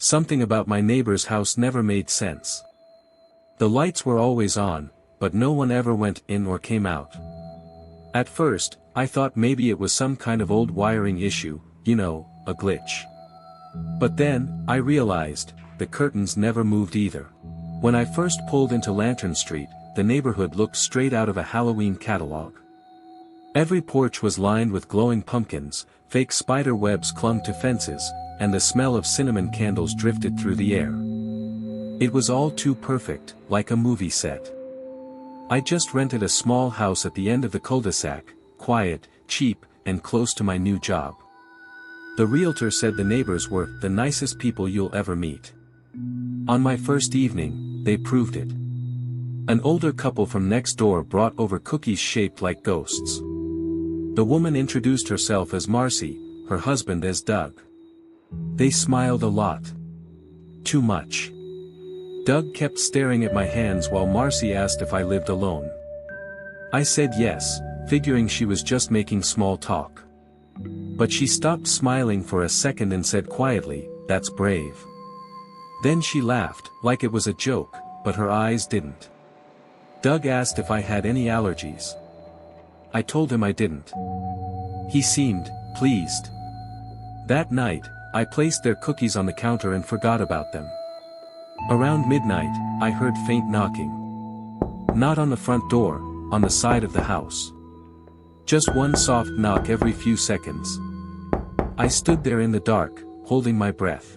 Something about my neighbor's house never made sense. The lights were always on, but no one ever went in or came out. At first, I thought maybe it was some kind of old wiring issue, a glitch. But then, I realized, the curtains never moved either. When I first pulled into Lantern Street, the neighborhood looked straight out of a Halloween catalog. Every porch was lined with glowing pumpkins, fake spider webs clung to fences, and the smell of cinnamon candles drifted through the air. It was all too perfect, like a movie set. I just rented a small house at the end of the cul-de-sac, quiet, cheap, and close to my new job. The realtor said the neighbors were the nicest people you'll ever meet. On my first evening, they proved it. An older couple from next door brought over cookies shaped like ghosts. The woman introduced herself as Marcy, her husband as Doug. They smiled a lot. Too much. Doug kept staring at my hands while Marcy asked if I lived alone. I said yes, figuring she was just making small talk. But she stopped smiling for a second and said quietly, "That's brave." Then she laughed, like it was a joke, but her eyes didn't. Doug asked if I had any allergies. I told him I didn't. He seemed pleased. That night, I placed their cookies on the counter and forgot about them. Around midnight, I heard faint knocking. Not on the front door, on the side of the house. Just one soft knock every few seconds. I stood there in the dark, holding my breath.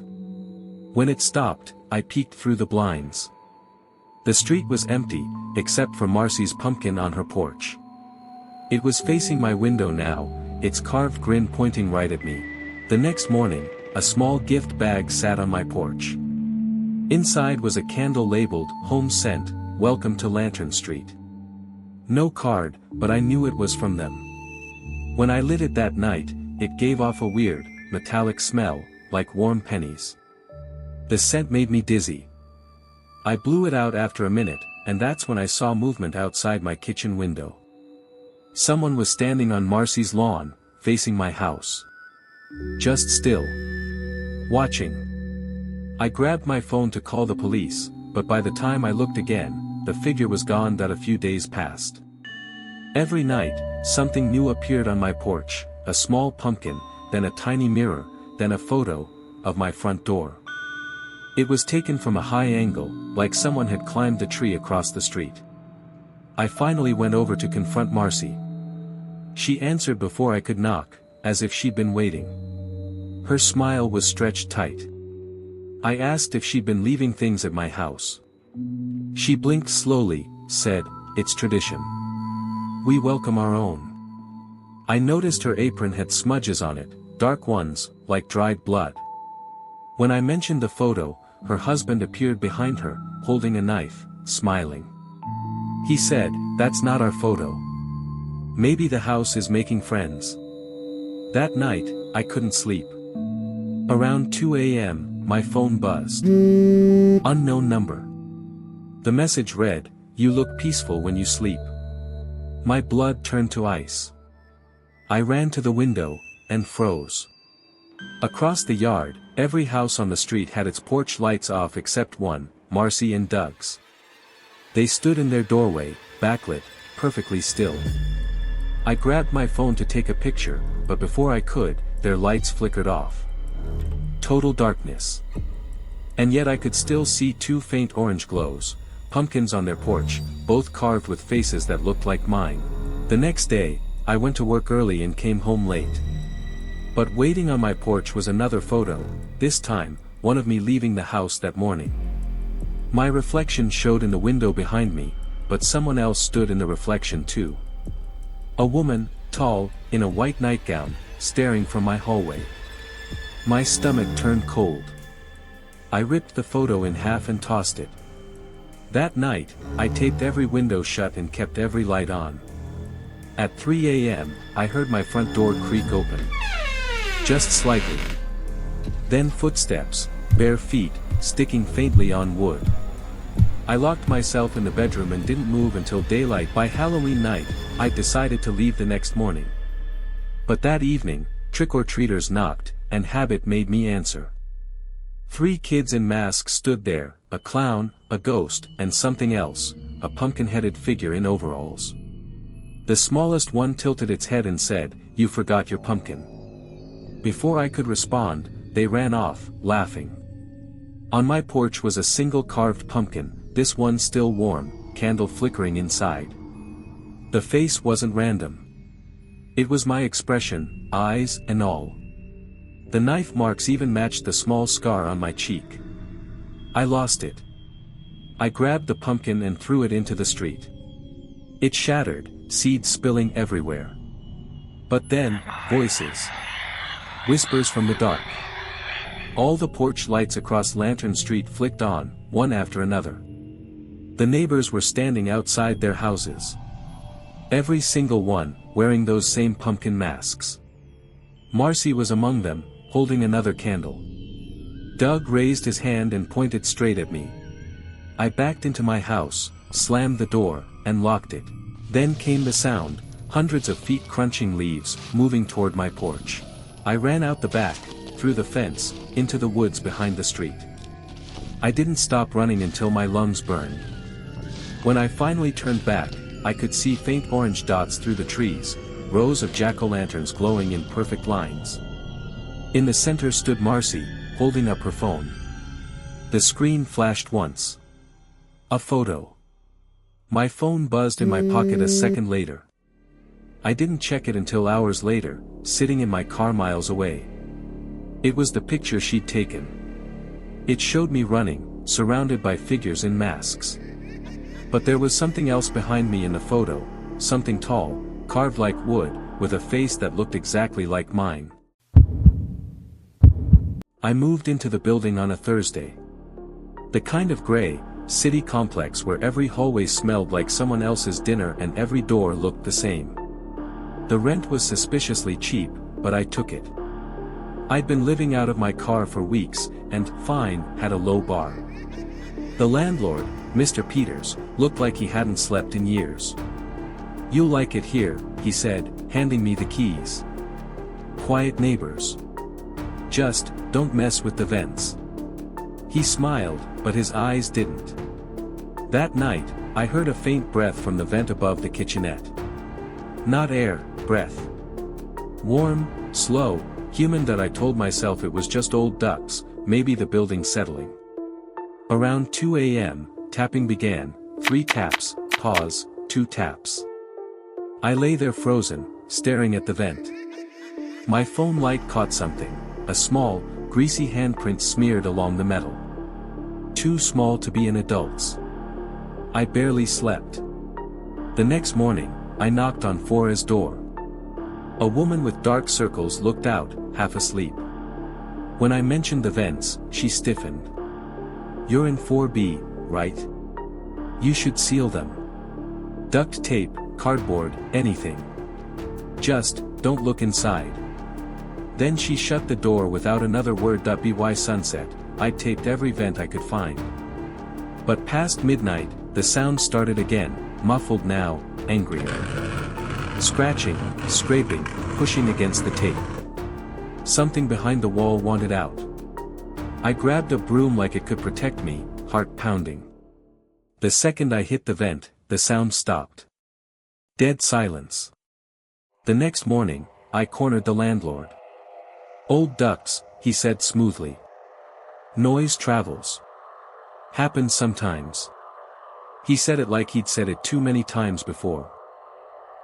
When it stopped, I peeked through the blinds. The street was empty, except for Marcy's pumpkin on her porch. It was facing my window now, its carved grin pointing right at me. The next morning, a small gift bag sat on my porch. Inside was a candle labeled, "Home Scent, Welcome to Lantern Street." No card, but I knew it was from them. When I lit it that night, it gave off a weird, metallic smell, like warm pennies. The scent made me dizzy. I blew it out after a minute, and that's when I saw movement outside my kitchen window. Someone was standing on Marcy's lawn, facing my house. Just still. Watching. I grabbed my phone to call the police, but by the time I looked again, the figure was gone. A few days passed. Every night, something new appeared on my porch, a small pumpkin, then a tiny mirror, then a photo of my front door. It was taken from a high angle, like someone had climbed the tree across the street. I finally went over to confront Marcy. She answered before I could knock, as if she'd been waiting. Her smile was stretched tight. I asked if she'd been leaving things at my house. She blinked slowly, said, "It's tradition. We welcome our own." I noticed her apron had smudges on it, dark ones, like dried blood. When I mentioned the photo, her husband appeared behind her, holding a knife, smiling. He said, "That's not our photo. Maybe the house is making friends." That night, I couldn't sleep. Around 2 a.m., my phone buzzed. Unknown number. The message read, "You look peaceful when you sleep." My blood turned to ice. I ran to the window, and froze. Across the yard, every house on the street had its porch lights off except one, Marcy and Doug's. They stood in their doorway, backlit, perfectly still. I grabbed my phone to take a picture, but before I could, their lights flickered off. Total darkness. And yet I could still see two faint orange glows, pumpkins on their porch, both carved with faces that looked like mine. The next day, I went to work early and came home late. But waiting on my porch was another photo, this time, one of me leaving the house that morning. My reflection showed in the window behind me, but someone else stood in the reflection too. A woman, tall, in a white nightgown, staring from my hallway. My stomach turned cold. I ripped the photo in half and tossed it. That night, I taped every window shut and kept every light on. At 3 a.m., I heard my front door creak open. Just slightly. Then footsteps, bare feet, sticking faintly on wood. I locked myself in the bedroom and didn't move until daylight. By Halloween night, I decided to leave the next morning. But that evening, trick-or-treaters knocked, and habit made me answer. 3 kids in masks stood there, a clown, a ghost, and something else, a pumpkin-headed figure in overalls. The smallest one tilted its head and said, "You forgot your pumpkin." Before I could respond, they ran off, laughing. On my porch was a single carved pumpkin, this one still warm, candle flickering inside. The face wasn't random. It was my expression, eyes and all. The knife marks even matched the small scar on my cheek. I lost it. I grabbed the pumpkin and threw it into the street. It shattered, seeds spilling everywhere. But then, voices. Whispers from the dark. All the porch lights across Lantern Street flicked on, one after another. The neighbors were standing outside their houses. Every single one, wearing those same pumpkin masks. Marcy was among them, holding another candle. Doug raised his hand and pointed straight at me. I backed into my house, slammed the door, and locked it. Then came the sound, hundreds of feet crunching leaves, moving toward my porch. I ran out the back, through the fence, into the woods behind the street. I didn't stop running until my lungs burned. When I finally turned back, I could see faint orange dots through the trees, rows of jack-o'-lanterns glowing in perfect lines. In the center stood Marcy, holding up her phone. The screen flashed once. A photo. My phone buzzed in my pocket a second later. I didn't check it until hours later, sitting in my car miles away. It was the picture she'd taken. It showed me running, surrounded by figures in masks. But there was something else behind me in the photo, something tall, carved like wood, with a face that looked exactly like mine. I moved into the building on a Thursday. The kind of gray, city complex where every hallway smelled like someone else's dinner and every door looked the same. The rent was suspiciously cheap, but I took it. I'd been living out of my car for weeks, and fine had a low bar. The landlord, Mr. Peters, looked like he hadn't slept in years. "You'll like it here," he said, handing me the keys. "Quiet neighbors. Just, don't mess with the vents." He smiled, but his eyes didn't. That night, I heard a faint breath from the vent above the kitchenette. Not air, breath. Warm, slow, human that I told myself it was just old ducks, maybe the building settling. Around 2 a.m., tapping began, 3 taps, pause, 2 taps. I lay there frozen, staring at the vent. My phone light caught something, a small, greasy handprint smeared along the metal. Too small to be an adult's. I barely slept. The next morning, I knocked on Fora's door. A woman with dark circles looked out, half asleep. When I mentioned the vents, she stiffened. "You're in 4B, right? You should seal them. Duct tape, cardboard, anything. Just, don't look inside." Then she shut the door without another word. By sunset, I taped every vent I could find. But past midnight, the sound started again, muffled now, angrier. Scratching, scraping, pushing against the tape. Something behind the wall wanted out. I grabbed a broom like it could protect me, heart pounding. The second I hit the vent, the sound stopped. Dead silence. The next morning, I cornered the landlord. "Old ducks," he said smoothly. "Noise travels. Happens sometimes." He said it like he'd said it too many times before.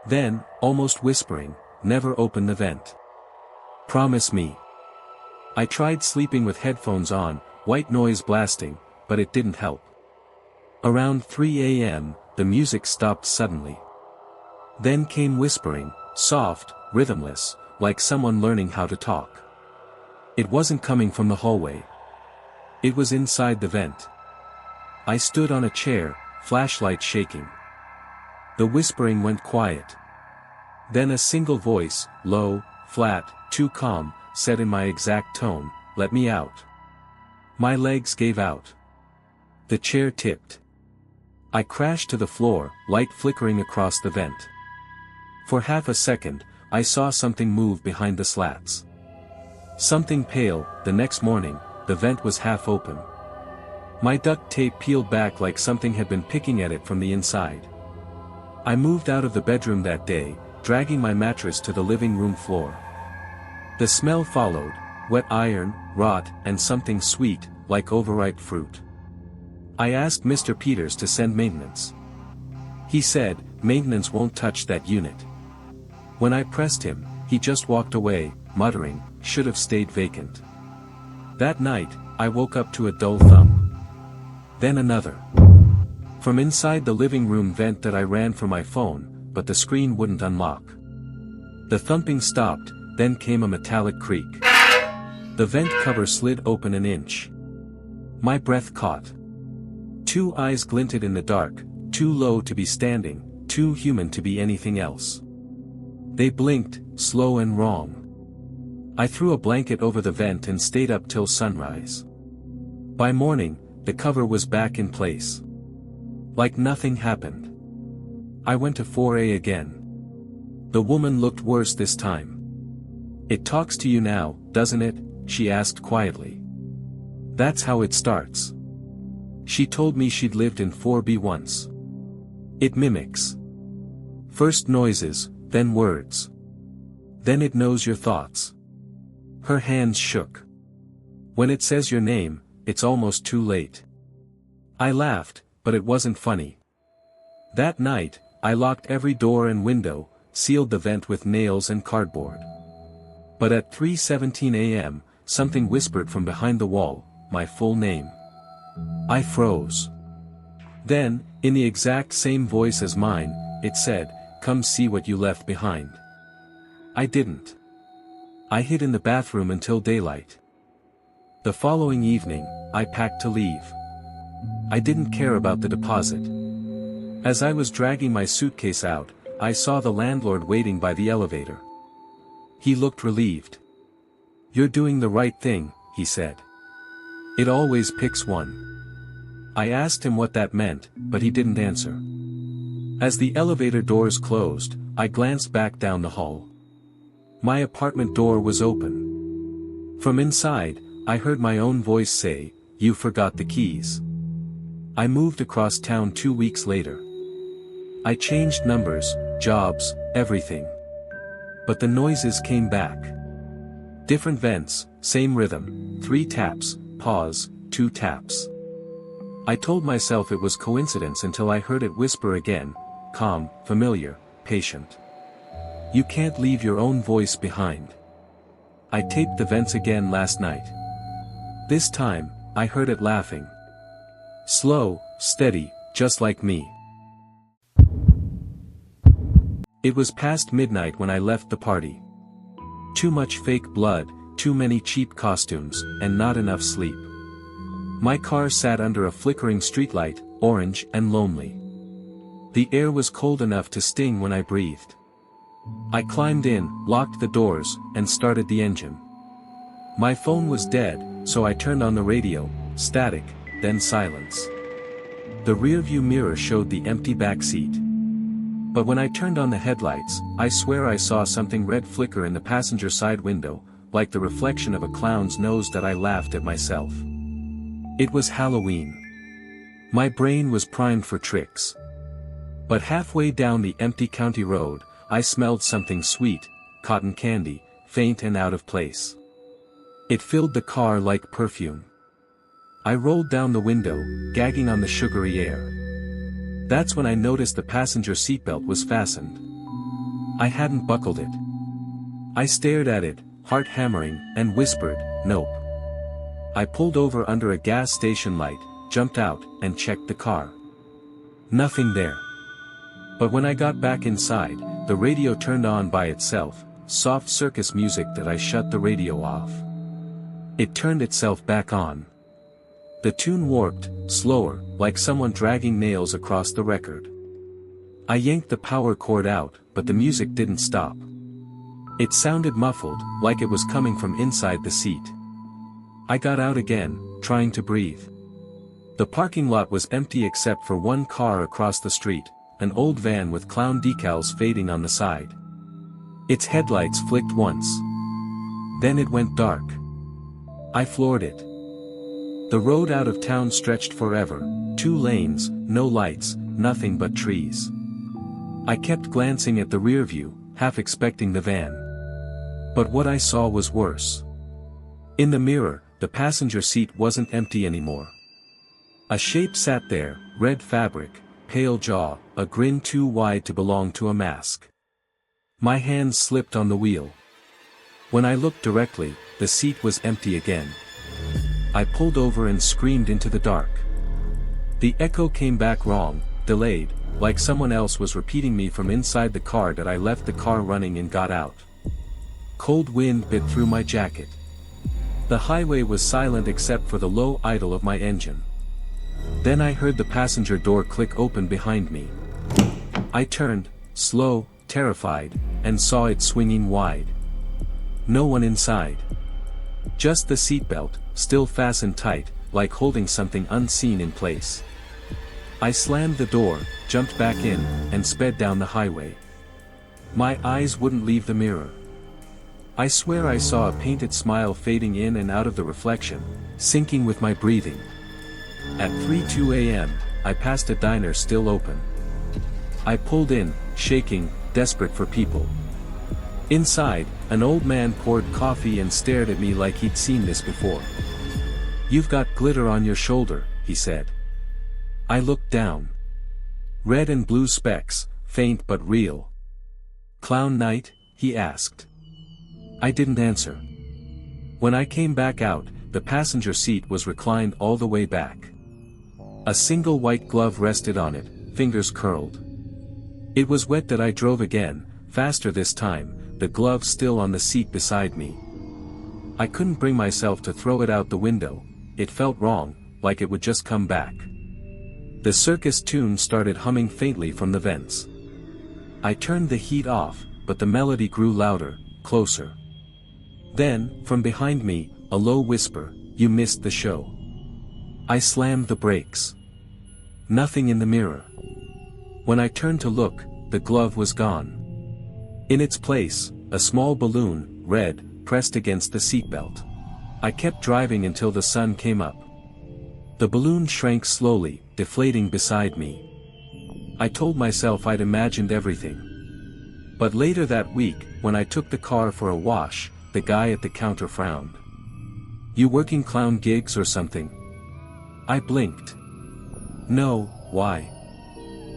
Then, almost whispering, "Never open the vent. Promise me." I tried sleeping with headphones on, white noise blasting, but it didn't help. Around 3 a.m., the music stopped suddenly. Then came whispering, soft, rhythmless, like someone learning how to talk. It wasn't coming from the hallway. It was inside the vent. I stood on a chair, flashlight shaking. The whispering went quiet. Then a single voice, low, flat, too calm, said in my exact tone, "Let me out." My legs gave out. The chair tipped. I crashed to the floor, light flickering across the vent. For half a second, I saw something move behind the slats. Something pale. The next morning, the vent was half open. My duct tape peeled back like something had been picking at it from the inside. I moved out of the bedroom that day, dragging my mattress to the living room floor. The smell followed, wet iron, rot, and something sweet, like overripe fruit. I asked Mr. Peters to send maintenance. He said, "Maintenance won't touch that unit." When I pressed him, he just walked away, muttering, "Should have stayed vacant." That night, I woke up to a dull thump. Then another. From inside the living room vent that I ran for my phone, but the screen wouldn't unlock. The thumping stopped, then came a metallic creak. The vent cover slid open an inch. My breath caught. Two eyes glinted in the dark, too low to be standing, too human to be anything else. They blinked, slow and wrong. I threw a blanket over the vent and stayed up till sunrise. By morning, the cover was back in place. Like nothing happened. I went to 4A again. The woman looked worse this time. "It talks to you now, doesn't it?" she asked quietly. "That's how it starts." She told me she'd lived in 4B once. It mimics. First noises, then words. Then it knows your thoughts. Her hands shook. When it says your name, it's almost too late. I laughed, but it wasn't funny. That night, I locked every door and window, sealed the vent with nails and cardboard. But at 3:17 a.m., something whispered from behind the wall, my full name. I froze. Then, in the exact same voice as mine, it said, "Come see what you left behind." I didn't. I hid in the bathroom until daylight. The following evening, I packed to leave. I didn't care about the deposit. As I was dragging my suitcase out, I saw the landlord waiting by the elevator. He looked relieved. "You're doing the right thing," he said. "It always picks one." I asked him what that meant, but he didn't answer. As the elevator doors closed, I glanced back down the hall. My apartment door was open. From inside, I heard my own voice say, "You forgot the keys." I moved across town 2 weeks later. I changed numbers, jobs, everything. But the noises came back. Different vents, same rhythm, 3 taps, pause, 2 taps. I told myself it was coincidence until I heard it whisper again, calm, familiar, patient. You can't leave your own voice behind. I taped the vents again last night. This time, I heard it laughing. Slow, steady, just like me. It was past midnight when I left the party. Too much fake blood, too many cheap costumes, and not enough sleep. My car sat under a flickering streetlight, orange and lonely. The air was cold enough to sting when I breathed. I climbed in, locked the doors, and started the engine. My phone was dead, so I turned on the radio, static, then silence. The rearview mirror showed the empty back seat. But when I turned on the headlights, I swear I saw something red flicker in the passenger side window, like the reflection of a clown's nose that I laughed at myself. It was Halloween. My brain was primed for tricks. But halfway down the empty county road, I smelled something sweet, cotton candy, faint and out of place. It filled the car like perfume. I rolled down the window, gagging on the sugary air. That's when I noticed the passenger seatbelt was fastened. I hadn't buckled it. I stared at it, heart hammering, and whispered, "Nope." I pulled over under a gas station light, jumped out, and checked the car. Nothing there. But when I got back inside, the radio turned on by itself, soft circus music that I shut the radio off. It turned itself back on. The tune warped, slower, like someone dragging nails across the record. I yanked the power cord out, but the music didn't stop. It sounded muffled, like it was coming from inside the seat. I got out again, trying to breathe. The parking lot was empty except for one car across the street, an old van with clown decals fading on the side. Its headlights flicked once. Then it went dark. I floored it. The road out of town stretched forever, 2 lanes, no lights, nothing but trees. I kept glancing at the rear view, half expecting the van. But what I saw was worse. In the mirror, the passenger seat wasn't empty anymore. A shape sat there, red fabric, pale jaw, a grin too wide to belong to a mask. My hands slipped on the wheel. When I looked directly, the seat was empty again. I pulled over and screamed into the dark. The echo came back wrong, delayed, like someone else was repeating me from inside the car that I left the car running and got out. Cold wind bit through my jacket. The highway was silent except for the low idle of my engine. Then I heard the passenger door click open behind me. I turned, slow, terrified, and saw it swinging wide. No one inside. Just the seatbelt, still fastened tight, like holding something unseen in place. I slammed the door, jumped back in, and sped down the highway. My eyes wouldn't leave the mirror. I swear I saw a painted smile fading in and out of the reflection, syncing with my breathing. At 3:02 a.m., I passed a diner still open. I pulled in, shaking, desperate for people. Inside, an old man poured coffee and stared at me like he'd seen this before. "You've got glitter on your shoulder," he said. I looked down. Red and blue specks, faint but real. "Clown night?" he asked. I didn't answer. When I came back out, the passenger seat was reclined all the way back. A single white glove rested on it, fingers curled. It was wet that I drove again, faster this time, the glove still on the seat beside me. I couldn't bring myself to throw it out the window, it felt wrong, like it would just come back. The circus tune started humming faintly from the vents. I turned the heat off, but the melody grew louder, closer. Then, from behind me, a low whisper, "You missed the show." I slammed the brakes. Nothing in the mirror. When I turned to look, the glove was gone. In its place, a small balloon, red, pressed against the seatbelt. I kept driving until the sun came up. The balloon shrank slowly, deflating beside me. I told myself I'd imagined everything. But later that week, when I took the car for a wash, the guy at the counter frowned. "You working clown gigs or something?" I blinked. "No, why?"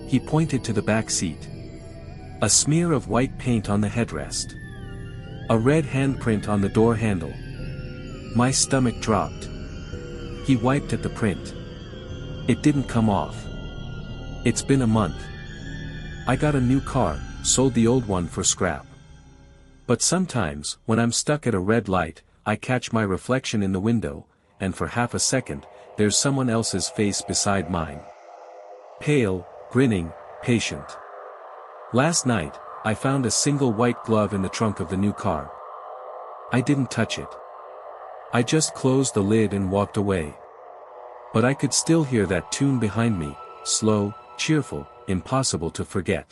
He pointed to the back seat. A smear of white paint on the headrest. A red handprint on the door handle. My stomach dropped. He wiped at the print. It didn't come off. "It's been a month. I got a new car, sold the old one for scrap. But sometimes, when I'm stuck at a red light, I catch my reflection in the window, and for half a second, there's someone else's face beside mine. Pale, grinning, patient. Last night, I found a single white glove in the trunk of the new car. I didn't touch it. I just closed the lid and walked away. But I could still hear that tune behind me, slow, cheerful, impossible to forget.